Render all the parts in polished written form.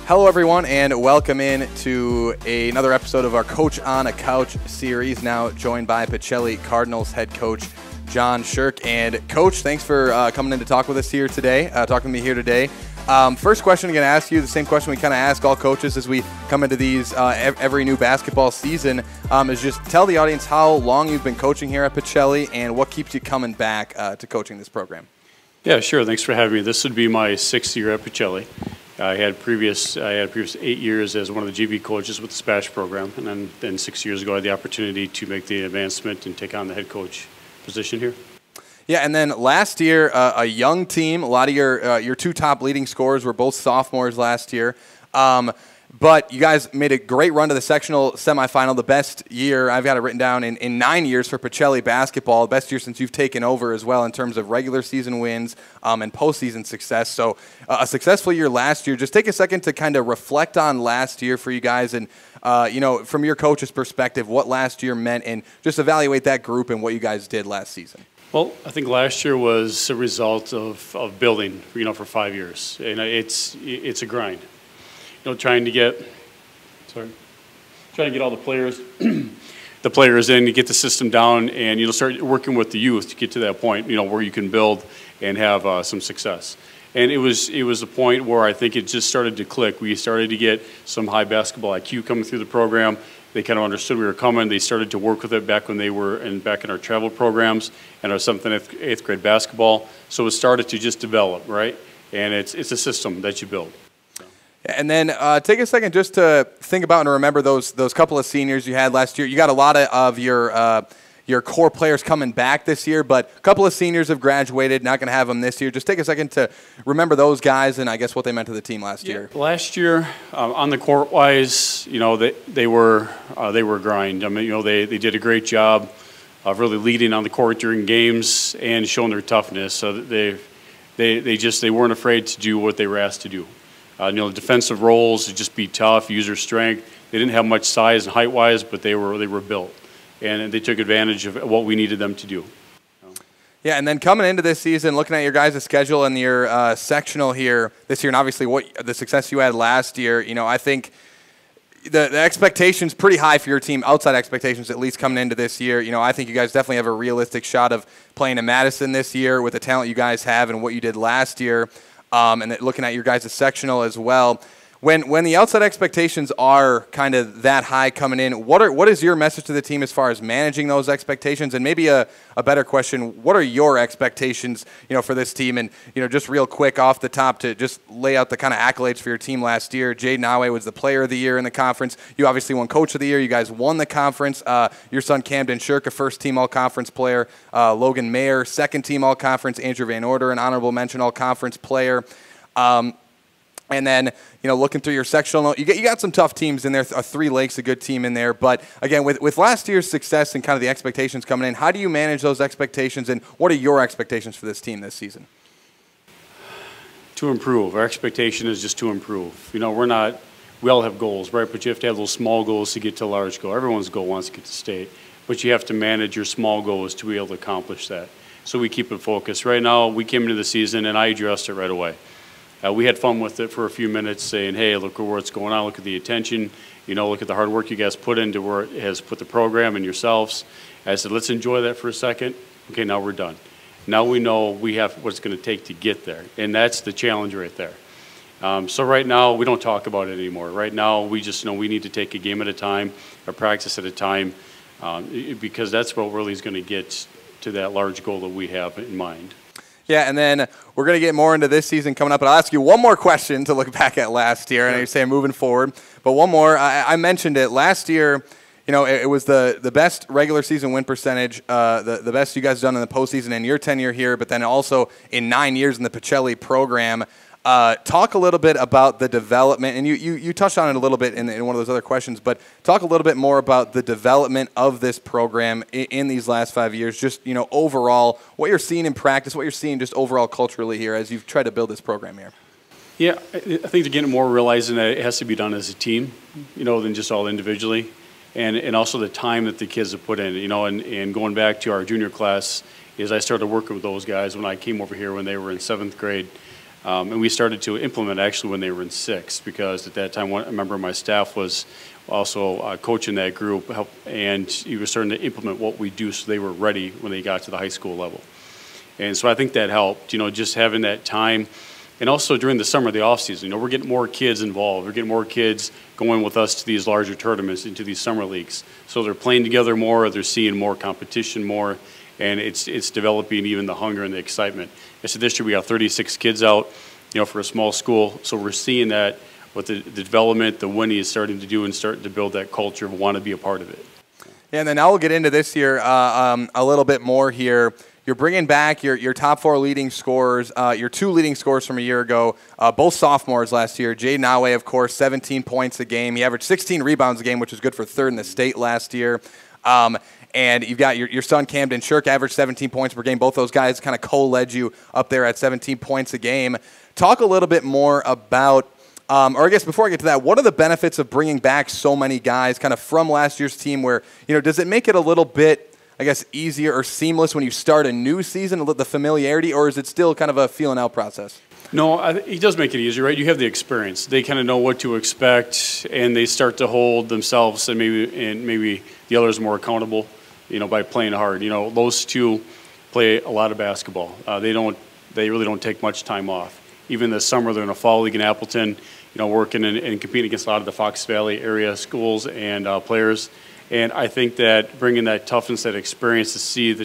Hello, everyone, and welcome in to another episode of our Coach on a Couch series, now joined by Pacelli Cardinals head coach John Schurk. And, Coach, thanks for coming in to talk with us here today, talking to me here today. First question I'm going to ask you, the same question we kind of ask all coaches as we come into these every new basketball season, is just tell the audience how long you've been coaching here at Pacelli and what keeps you coming back to coaching this program. Yeah, sure. Thanks for having me. This would be my sixth year at Pacelli. I had previous 8 years as one of the GB coaches with the SPASH program, and then 6 years ago I had the opportunity to make the advancement and take on the head coach position here. Yeah, and then last year, a young team. A lot of your two top leading scorers were both sophomores last year. But you guys made a great run to the sectional semifinal, the best year, I've got it written down, in 9 years for Pacelli basketball, the best year since you've taken over as well in terms of regular season wins and postseason success. So a successful year last year. Just take a second to kind of reflect on last year for you guys and, from your coach's perspective, what last year meant, and just evaluate that group and what you guys did last season. Well, I think last year was a result of building, for 5 years. And it's a grind. Trying to get all the players in, to get the system down, and start working with the youth to get to that point, where you can build and have some success. And it was a point where I think it just started to click. We started to get some high basketball IQ coming through the program. They kind of understood we were coming. They started to work with it back when they were back in our travel programs and our 7th and 8th grade basketball. So it started to just develop, right? And it's a system that you build. And then take a second just to think about and remember those couple of seniors you had last year. You got a lot of your core players coming back this year, but a couple of seniors have graduated, not going to have them this year. Just take a second to remember those guys and I guess what they meant to the team last year. Last year, on the court-wise, they were a grind. I mean, they did a great job of really leading on the court during games and showing their toughness. So they weren't afraid to do what they were asked to do. The defensive roles, just be tough, use their strength. They didn't have much size and height-wise, but they were built. And they took advantage of what we needed them to do. Yeah, and then coming into this season, looking at your guys' schedule and your sectional here this year, and obviously the success you had last year, I think the expectations pretty high for your team, outside expectations at least coming into this year. I think you guys definitely have a realistic shot of playing in Madison this year with the talent you guys have and what you did last year. And looking at your guys' sectional as well. When the outside expectations are kind of that high coming in, what is your message to the team as far as managing those expectations? And maybe a better question, what are your expectations, for this team? And, just real quick off the top to just lay out the kind of accolades for your team last year. Jaden Awe was the player of the year in the conference. You obviously won coach of the year. You guys won the conference. Your son Camden Schurk, a first-team all-conference player. Logan Mayer, second-team all-conference. Andrew Van Order, an honorable mention all-conference player. And then, looking through your sectional, you got some tough teams in there. 3 Lakes, a good team in there. But, again, with last year's success and kind of the expectations coming in, how do you manage those expectations, and what are your expectations for this team this season? To improve. Our expectation is just to improve. We all have goals, right? But you have to have those small goals to get to a large goal. Everyone's goal wants to get to state. But you have to manage your small goals to be able to accomplish that. So we keep it focused. Right now, we came into the season, and I addressed it right away. We had fun with it for a few minutes, saying, hey, look at what's going on, look at the attention, look at the hard work you guys put into where it has put the program and yourselves. I said, let's enjoy that for a second. Okay, now we're done. Now we know we have what it's going to take to get there, and that's the challenge right there. So right now, we don't talk about it anymore. Right now, we just know we need to take a game at a time, a practice at a time, because that's what really is going to get to that large goal that we have in mind. Yeah, and then we're going to get more into this season coming up, but I'll ask you one more question to look back at last year. I know you're saying moving forward, but one more. I mentioned it. Last year, it was the best regular season win percentage, the best you guys done in the postseason in your tenure here, but then also in 9 years in the Pacelli program. Talk a little bit about the development, and you touched on it a little bit in one of those other questions, but talk a little bit more about the development of this program in these last 5 years, just, overall, what you're seeing in practice, what you're seeing just overall culturally here as you've tried to build this program here. Yeah, I think they're getting more realizing that it has to be done as a team, than just all individually, and also the time that the kids have put in, and going back to our junior class is I started working with those guys when I came over here when they were in 7th grade. And we started to implement actually when they were in 6th, because at that time a member of my staff was also coaching that group, and he was starting to implement what we do so they were ready when they got to the high school level. And so I think that helped, just having that time. And also during the summer, the off season, we're getting more kids involved. We're getting more kids going with us to these larger tournaments, into these summer leagues. So they're playing together more, they're seeing more competition more, and it's developing even the hunger and the excitement. So this year we got 36 kids out, for a small school. So we're seeing that with the development, the winning is starting to do and starting to build that culture of want to be a part of it. Yeah, and then now we'll get into this year a little bit more here. You're bringing back your top 4 leading scorers, your 2 leading scorers from a year ago, both sophomores last year. Jaden Awe, of course, 17 points a game. He averaged 16 rebounds a game, which was good for 3rd in the state last year. And you've got your son, John Schurk, averaged 17 points per game. Both those guys kind of co-led you up there at 17 points a game. Talk a little bit more about, or I guess before I get to that, what are the benefits of bringing back so many guys kind of from last year's team where, does it make it a little bit, I guess, easier or seamless when you start a new season, the familiarity, or is it still kind of a feeling out process? No, it does make it easier, right? You have the experience. They kind of know what to expect, and they start to hold themselves and maybe the others more accountable, by playing hard. Those 2 play a lot of basketball. They really don't take much time off. Even this summer, they're in a fall league in Appleton, working and competing against a lot of the Fox Valley area schools and players. And I think that bringing that toughness, that experience to see the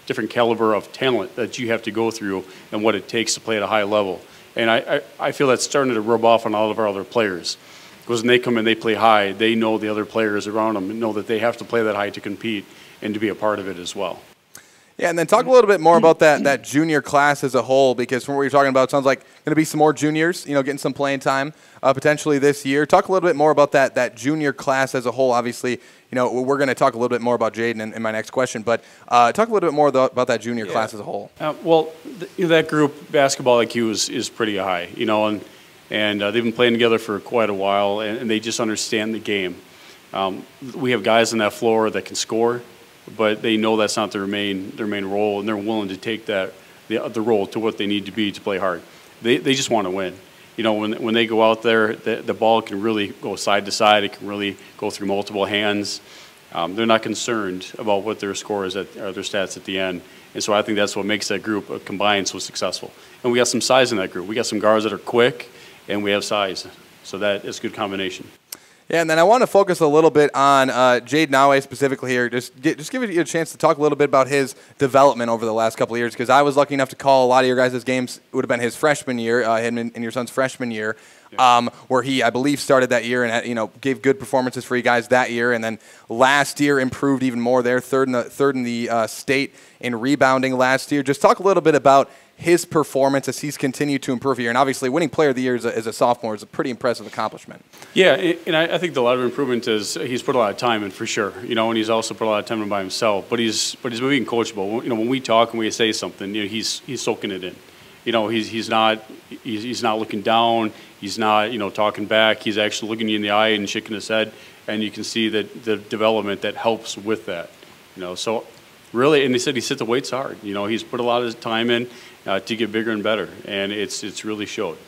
different caliber of talent that you have to go through and what it takes to play at a high level. And I feel that's starting to rub off on all of our other players. Because when they come in, they play high, they know the other players around them and know that they have to play that high to compete and to be a part of it as well. Yeah, and then talk a little bit more about that junior class as a whole, because from what you're talking about, it sounds like going to be some more juniors, getting some playing time potentially this year. Talk a little bit more about that junior class as a whole. Obviously, we're going to talk a little bit more about Jaden in my next question, but talk a little bit more about that junior class as a whole. That group, basketball IQ is pretty high, and they've been playing together for quite a while, and they just understand the game. We have guys on that floor that can score, but they know that's not their main role, and they're willing to take the role to what they need to be to play hard. They just want to win. When they go out there, the ball can really go side to side. It can really go through multiple hands. They're not concerned about what their score is or their stats at the end. And so I think that's what makes that group combined so successful. And we got some size in that group. We got some guards that are quick, and we have size. So that is a good combination. Yeah, and then I want to focus a little bit on Jaden Awe specifically here. Just give you a chance to talk a little bit about his development over the last couple of years, because I was lucky enough to call a lot of your guys' games. It would have been his freshman year, him and your son's freshman year, where he, I believe, started that year and gave good performances for you guys that year, and then last year improved even more there, third in the state in rebounding last year. Just talk a little bit about his performance as he's continued to improve here. And obviously winning player of the year as a sophomore is a pretty impressive accomplishment. Yeah, and I think a lot of improvement is he's put a lot of time in for sure, and he's also put a lot of time in by himself, but he's being coachable. When we talk and we say something, he's soaking it in. He's not looking down, he's not, talking back, he's actually looking you in the eye and shaking his head, and you can see that the development that helps with that. So really, and he said he set the weights hard. He's put a lot of time in to get bigger and better, and it's really showed.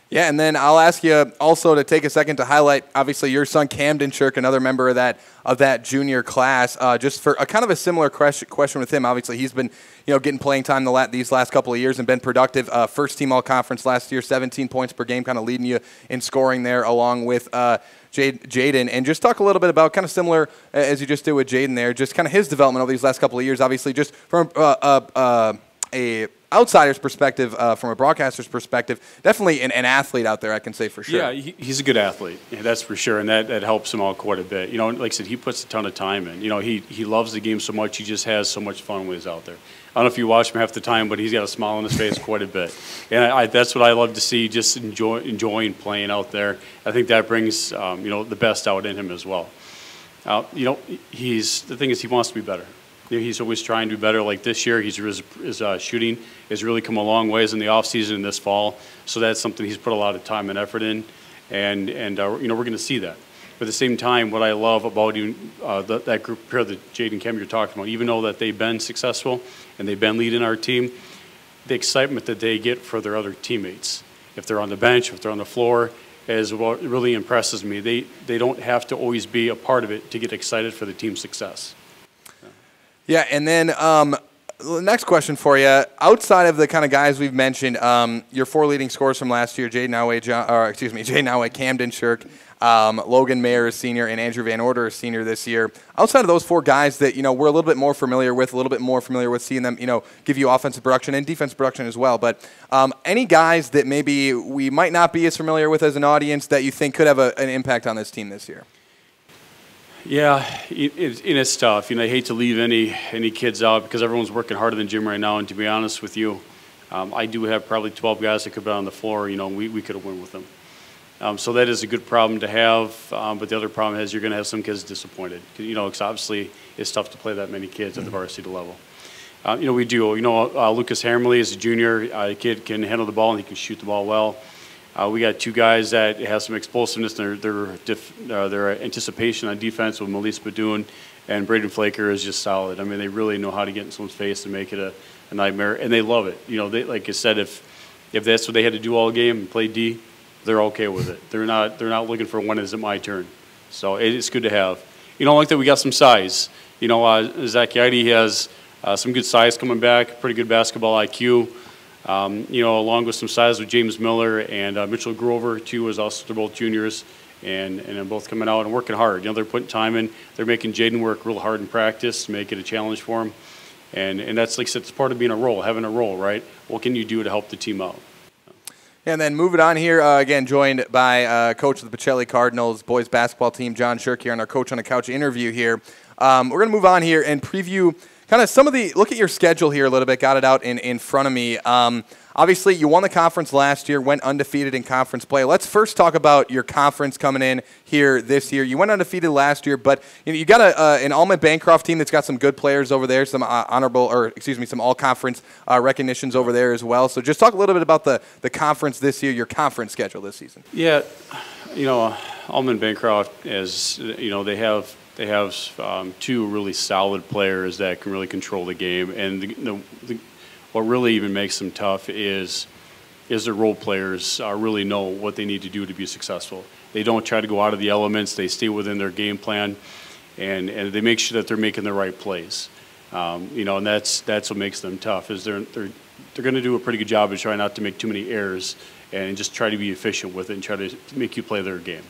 Yeah, and then I'll ask you also to take a second to highlight, obviously, your son, Camden Schurk, another member of that junior class. Just for a kind of a similar question with him. Obviously, he's been getting playing time these last couple of years and been productive. First team all-conference last year, 17 points per game, kind of leading you in scoring there along with Jaden. And just talk a little bit about kind of similar as you just did with Jaden there, just kind of his development over these last couple of years. Obviously, just from a outsider's perspective, from a broadcaster's perspective, definitely an athlete out there, I can say for sure. Yeah, he's a good athlete, that's for sure, and that helps him out quite a bit. Like I said, he puts a ton of time in. He loves the game so much, he just has so much fun when he's out there. I don't know if you watch him half the time, but he's got a smile on his face quite a bit. And that's what I love to see, just enjoying playing out there. I think that brings the best out in him as well. The thing is, he wants to be better. He's always trying to be better. Like this year, his shooting has really come a long ways in the offseason and this fall. So that's something he's put a lot of time and effort in, and we're going to see that. But at the same time, what I love about that group here, the Jaden Kemp you're talking about, even though that they've been successful and they've been leading our team, the excitement that they get for their other teammates. If they're on the bench, if they're on the floor, is what really impresses me. They don't have to always be a part of it to get excited for the team's success. Yeah, and then the next question for you. Outside of the kind of guys we've mentioned, your 4 leading scorers from last year, Jay Noway, Camden Schurk, Logan Mayer is senior, and Andrew Van Order is senior this year. Outside of those 4 guys that, we're a little bit more familiar with, seeing them, give you offensive production and defensive production as well. But any guys that maybe we might not be as familiar with as an audience that you think could have an impact on this team this year? Yeah, it's tough. I hate to leave any kids out because everyone's working harder than Jim right now. And to be honest with you, I do have probably 12 guys that could be on the floor. We could have won with them. So that is a good problem to have. But the other problem is you're going to have some kids disappointed. Because obviously it's tough to play that many kids at the varsity level. We do. Lucas Hammerly is a junior. The kid can handle the ball and he can shoot the ball well. We got 2 guys that have some explosiveness in their anticipation on defense with Melise Badoon and Braden Flaker is just solid. I mean, they really know how to get in someone's face and make it a nightmare, and they love it. They, like I said, if that's what they had to do all game and play D, they're okay with it. They're not looking for when is it my turn. So it's good to have. Like that we got some size. Zach Yidey has some good size coming back, pretty good basketball IQ. Along with some size with James Miller and Mitchell Grover, too, they're both juniors, and they're both coming out and working hard. They're putting time in. They're making Jaden work real hard in practice to make it a challenge for him. And that's, like I said, it's part of being having a role, right? What can you do to help the team out? And then moving on here, again, joined by coach of the Pacelli Cardinals boys basketball team, John Schurk, here on our Coach on the Couch interview here. We're going to move on here and preview kind of some of look at your schedule here a little bit, got it out in front of me. Obviously, you won the conference last year, went undefeated in conference play. Let's first talk about your conference coming in here this year. You went undefeated last year, but you got an Allman Bancroft team that's got some good players over there, some some all-conference recognitions over there as well. So just talk a little bit about the conference this year, your conference schedule this season. Yeah, Allman Bancroft, they have 2 really solid players that can really control the game, and what really even makes them tough is their role players really know what they need to do to be successful. They don't try to go out of the elements. They stay within their game plan, and they make sure that they're making the right plays. And that's what makes them tough. Is they're going to do a pretty good job of trying not to make too many errors and just try to be efficient with it and try to make you play their game.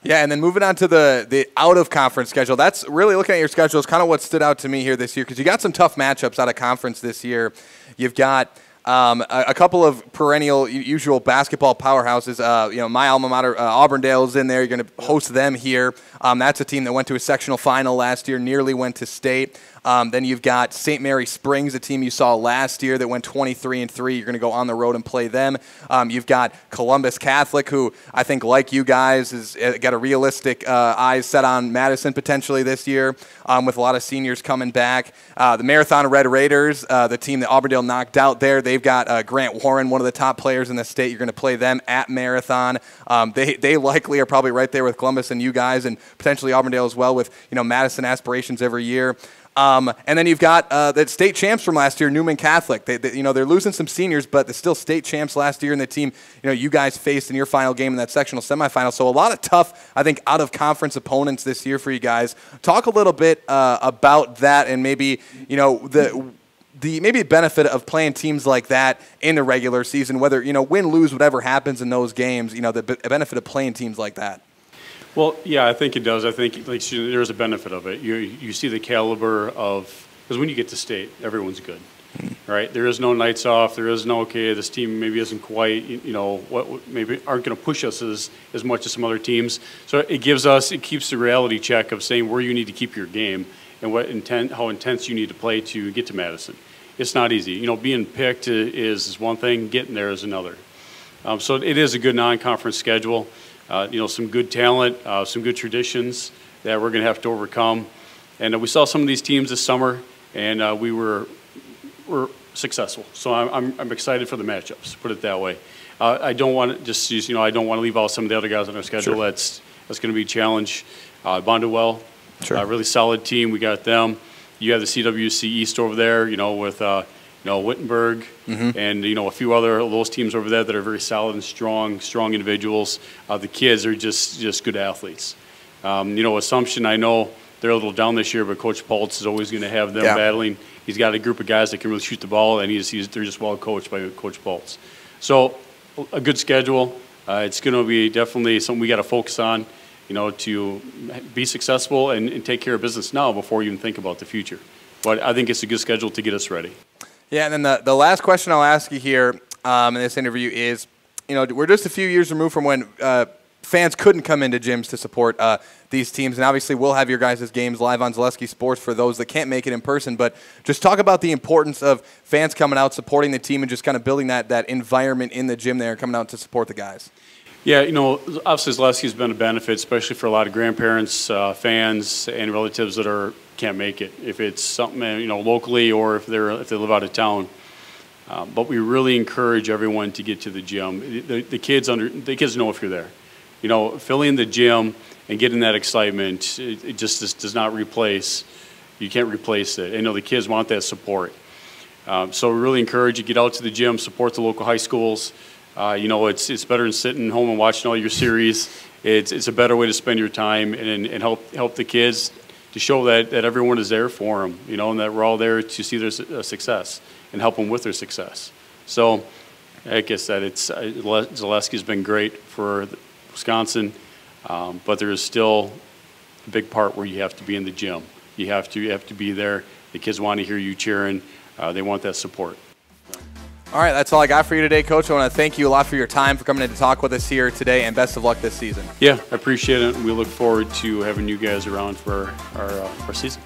Yeah, and then moving on to the out-of-conference schedule, that's really looking at your schedule is kind of what stood out to me here this year because you got some tough matchups out of conference this year. You've got a couple of perennial, usual basketball powerhouses. My alma mater, Auburndale's in there. You're going to host them here. That's a team that went to a sectional final last year, nearly went to state. Then you've got St. Mary Springs, a team you saw last year that went 23-3. You're going to go on the road and play them. You've got Columbus Catholic, who I think, like you guys, has got a realistic eyes set on Madison potentially this year, with a lot of seniors coming back. The Marathon Red Raiders, the team that Auburndale knocked out there, they've got Grant Warren, one of the top players in the state. You're going to play them at Marathon. They likely are probably right there with Columbus and you guys, and potentially Auburndale as well, with Madison aspirations every year. And then you've got the state champs from last year, Newman Catholic. They're losing some seniors, but they're still state champs last year, and the team you guys faced in your final game in that sectional semifinal. So a lot of tough, I think, out-of-conference opponents this year for you guys. Talk a little bit about that, and maybe the benefit of playing teams like that in the regular season, whether win, lose, whatever happens in those games. The benefit of playing teams like that. Well, yeah, I think it does. I think there's a benefit of it. You see the caliber of, because when you get to state, everyone's good, right? There is no nights off. There is no, okay, this team maybe isn't quite, maybe aren't going to push us as much as some other teams. So it keeps the reality check of saying where you need to keep your game and how intense you need to play to get to Madison. It's not easy. Being picked is one thing, getting there is another. So it is a good non-conference schedule. Some good talent, some good traditions that we're going to have to overcome. And we saw some of these teams this summer, and we were successful. So I'm excited for the matchups, put it that way. I don't want to I don't want to leave out some of the other guys on our schedule. Sure. That's going to be a challenge. Bondwell, sure. A really solid team. We got them. You have the CWC East over there, with Wittenberg, and a few other of those teams over there that are very solid and strong individuals. The kids are just good athletes. Assumption, I know they're a little down this year, but Coach Paltz is always going to have them battling. He's got a group of guys that can really shoot the ball, and they're just well coached by Coach Paltz. So a good schedule. It's going to be definitely something we got to focus on, to be successful and take care of business now before you even think about the future. But I think it's a good schedule to get us ready. Yeah, and then the last question I'll ask you here in this interview is, we're just a few years removed from when fans couldn't come into gyms to support these teams, and obviously we'll have your guys' games live on Zaleski Sports for those that can't make it in person. But just talk about the importance of fans coming out, supporting the team, and just kind of building that environment in the gym there and coming out to support the guys. Yeah, obviously Zaleski's been a benefit, especially for a lot of grandparents, fans, and relatives that can't make it. If it's something locally or if they live out of town. But we really encourage everyone to get to the gym. The kids know if you're there. Filling the gym and getting that excitement, it just does not replace. You can't replace it. The kids want that support. So we really encourage you to get out to the gym, support the local high schools. It's better than sitting home and watching all your series. It's a better way to spend your time and help the kids to show that everyone is there for them, and that we're all there to see their success and help them with their success. So, like I said, Zaleski's been great for Wisconsin, but there is still a big part where you have to be in the gym. You have to be there. The kids want to hear you cheering. They want that support. All right, that's all I got for you today, Coach. I want to thank you a lot for your time, for coming in to talk with us here today, and best of luck this season. Yeah, I appreciate it. We look forward to having you guys around for our season.